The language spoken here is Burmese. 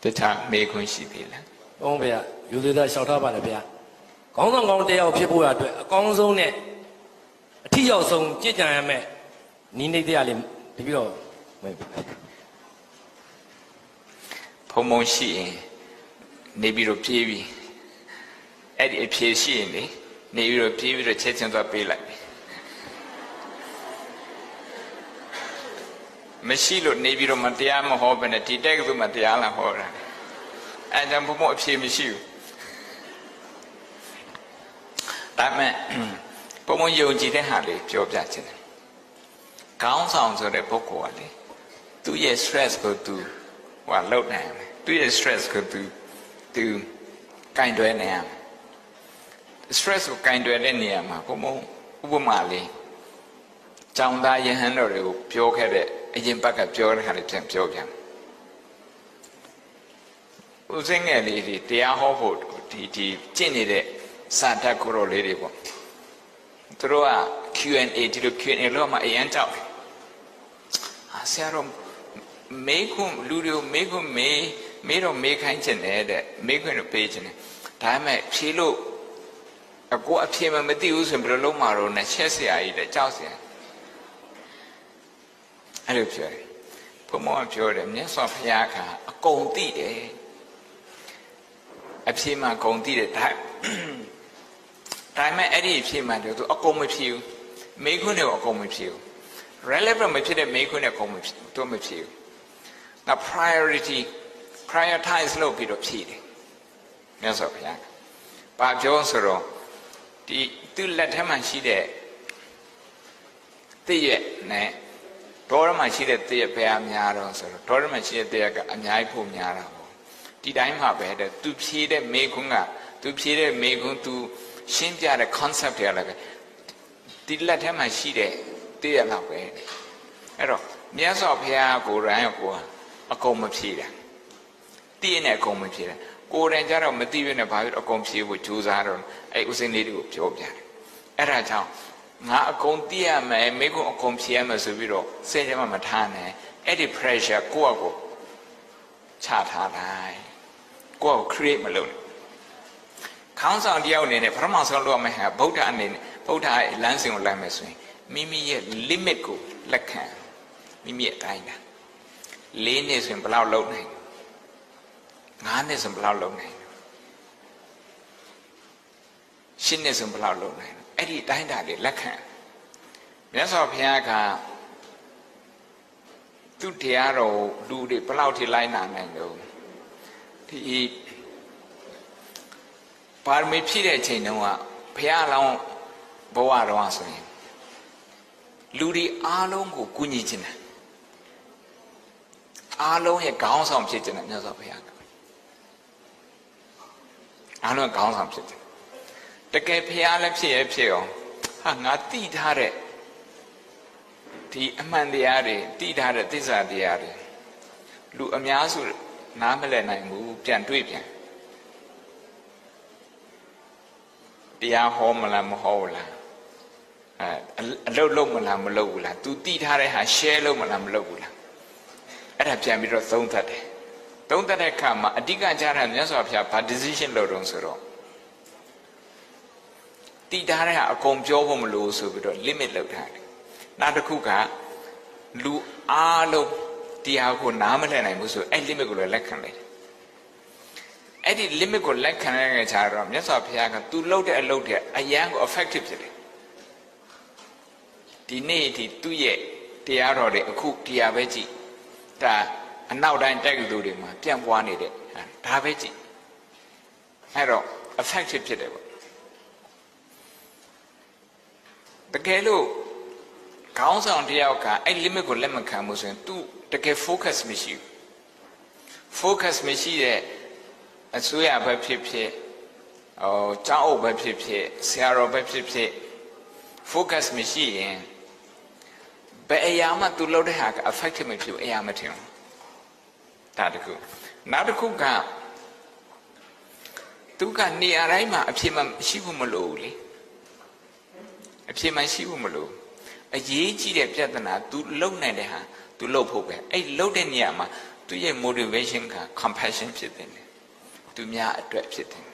တခြားမေခွန်းရှိသေးလား ဟုတ်ဗျာယူသေးတာလျှောက်ထားပါလေဗျာခေါင်းဆောင်ကောင်းတယောက်ဖြစ်ဖို့အတွက်အကောင်းဆုံးနဲ့အထီရောက်ဆုံးကြည်ကြံရမယ်နီးနေတရားလေးတပြီးတော့ဝင်ပြီ ဖုံဖုံရှိရင်နေပြီးတော့ပြေးပြီးအဲ့ဒီအဖြေရှိရင်လေနေပြီးတော့ပြေးပြီးတော့ချက်ချင်းသွားပေးလိုက်မရှိလို့နေပြီးတော့မတရားမဟောဘဲနဲ့ဒီတက်ကသူမတရားလာဟောတာအဲ့ကြောင့်ဘုံဘုံအဖြေမရှိဘူးဒါမဲ့ဘုံဘုံယုံကြည်တဲ့ဟာလေးပြောပြချင်တယ်ခေါင်းဆောင်ဆိုတဲ့ပုဂ္ဂိုလ်ကလေသူ့ရဲ့ stress ကိုသူဟိုလောက်နိုင်တယ်သူရဲ့ stress ကိုသူကင်တွယ်နေရမယ် stress ကိုကင်တွယ်တဲ့နေရာမှာဘုံဘုံဥပမာလေးကျောင်းသားယဟန်တော်တွေကိုပြောခဲ့တဲ့အရင်ဘက်ကပြောတဲ့ခါလေးပြန်ပြောပြန်ဦးစင်းငယ်လေးတွေတရားဟောဖို့ဒီကျင့်နေတဲ့စာတတ်ကိုယ်တော်လေးတွေပေါ့သူတို့က Q&A ဒီလို Q&A လို့မှအရင်ကြောက်တယ်ဆရာတော်မေခွန်းလူတွေမေခွန်းမေတော့မေခိုင်းချင်တယ်တဲ့မေခွန်းတော့ပေးချင်တယ်ဒါပေမဲ့ဖြေလို့အကိုအဖြေမသိဘူးဆိုရင်ဘယ်လိုလုပ်မှာတော့နဲ့ချက်ဆရာကြီးတဲ့ကြောက်ဆရာအဲ့လိုပြောတယ်ဘုံမောပြောတယ်မြတ်စွာဘုရားကအကုန်သိတယ်အဖြေမှအကုန်သိတယ်ဒါပေမဲ့အဲ့ဒီအဖြေမှတော့သူအကုန်မဖြေဘူးမေခွန်းတွေအကုန်မဖြေဘူး relevant မဖြစ်တဲ့မေခွန်းတွေအကုန်မဖြေဘူးသူမဖြေဘူးနောက် prioritize လုပ်ပြီးတော့ဖြည့်တယ်မြတ်စွာဘုရားဘာပြောဆိုတော့ဒီသူလက်ထက်မှာရှိတဲ့တည့်ရက်နဲ့ဒေါရမှာရှိတဲ့တည့်ရက်ပဲအများတော့ဆိုတော့ဒေါရမှာရှိတဲ့တည့်ရက်ကအများကြီးဖို့များတာပေါ့ဒီတိုင်းမှာပဲတဲ့သူဖြည့်တဲ့မေခွန်းကသူဖြည့်တဲ့မေခွန်းသူရှင်းပြတဲ့ concept တွေကလည်းဒီလက်ထက်မှာရှိတဲ့တည့်ရက်လောက်ပဲအဲ့တော့မြတ်စွာဘုရားကိုယ်တိုင်ကိုအကုန်မဖြည့်တာတည့်နဲ့အကုန်မဖြည့်တာကိုယ်တိုင်ကြတော့မသိဘဲနဲ့ဘာဖြစ်အကုန်ဖြည့်ဖို့ကြိုးစားတော့အဲ့ဥစဉ်လေးတွေကိုပြောပြတယ်အဲ့ဒါကြောင့်ငါအကုန်သိရမယ်မိကုအကုန်ဖြည့်ရမယ်ဆိုပြီးတော့စိတ်ထဲမှာမထားနဲ့အဲ့ဒီ pressure ကိုယ့်အကိုချထားလိုက်ကိုယ့်အကို create မလုပ်နဲ့ခေါင်းဆောင်တယောက်အနေနဲ့ပထမဆုံးလုပ်ရမယ့်ဟာဗုဒ္ဓအနေနဲ့ဗုဒ္ဓရဲ့လမ်းစဉ်ကိုလိုက်မယ်ဆိုရင်မိမိရဲ့ limit ကိုလက်ခံမိမိရဲ့အတိုင်းတာ၄နှစ်ဆိုရင်ဘယ်လောက်လုပ်နိုင်9နှစ်ဆိုဘယ်လောက်လုပ်နိုင်10နှစ်ဆိုဘယ်လောက်လုပ်နိုင်အဲ့ဒီအတိုင်းတာလေးလက်ခံမြတ်စွာဘုရားကသူ့တရားတော်လူတွေဘယ်လောက်ထိလိုက်နာနိုင်လို့ဒီပါရမီဖြည့်တဲ့အချိန်တုန်းကဘုရားလောင်းဘဝတော်ဆိုရင်လူတွေအားလုံးကိုကူညီခြင်းတယ်အားလုံးရဲ့ခေါင်းဆောင်ဖြစ်ခြင်းတယ်မြတ်စွာဘုရားအားလုံးခေါင်းဆောင်ဖြစ်တယ်တကယ်ဘုရားလည်းဖြစ်ရဖြစ်အောင်ဟာငါတိထားတဲ့ဒီအမှန်တရားတွေတိထားတဲ့သစ္စာတရားတွေလူအများစုနားမလည်နိုင်ဘူးပြန်တွေးပြန်တရားဟောမလားမဟောဘူးလားအလုပ်လုပ်မလားမလုပ်ဘူးလား तू တိထားတဲ့ဟာ share လုပ်မလားမလုပ်ဘူးလားအဲ့ဒါပြန်ပြီးတော့သုံးသပ်တယ်သုံးသပ်တဲ့အခါမှာအဓိကကြားတဲ့မြတ်စွာဘုရားဘာ decision လုပ်တော့ဆိုတော့တိထားတဲ့ဟာအကုန်ပြောဖို့မလို့ဆိုပြီးတော့ limit လုပ်ထားတယ်နောက်တစ်ခုကလူအားလုံးတရားကိုနားမလည်နိုင်ဘူးဆိုအဲ့ limit ကိုလည်းလက်ခံလိုက်တယ်အဲ့ဒီ limit ကိုလက်ခံရတဲ့ခြားတော့မြတ်စွာဘုရားက तू လုပ်တဲ့အလုပ်တွေအရန်ကို effective ဖြစ်တယ်ဒီနေ့ဒီသူ့ရဲ့တရားတော်တွေအခုတရားပဲကြည့်ဒါအနောက်တိုင်းတိုက်ကူတွေမှာပြန့်ပွားနေတဲ့ဒါပဲကြည့်အဲ့တော့ effective ဖြစ်တယ်ပေါ့တကယ်လို့ခေါင်းဆောင်တယောက်ကအဲ့ limit ကိုလက်မခံဘူးဆိုရင် तू တကယ် focus မရှိဘူး focus မရှိတဲ့အစိုးရပဲဖြစ်ဖြစ်ကျောင်းအုပ်ပဲဖြစ်ဖြစ်ဆရာတော်ပဲဖြစ်ဖြစ် focus မရှိရင်ဘယ်အရာမှ तू လုပ်တဲ့ဟာက effective မဖြစ်ဘူးအရာမထင်ဘူးဒါတခုနောက်တစ်ခုကသူကနေရာတိုင်းမှာအဖြစ်မှရှိဖို့မလိုဘူးလေအဖြစ်မှရှိဖို့မလိုအရေးကြီးတဲ့ပြဿနာ तू လုံနိုင်တဲ့ဟာ तू လုံဖို့ပဲအဲ့လုံတဲ့နေရာမှာ तू သူရဲ့ motivation က compassion ဖြစ်တယ်သူများအတွက်ဖြစ်တယ်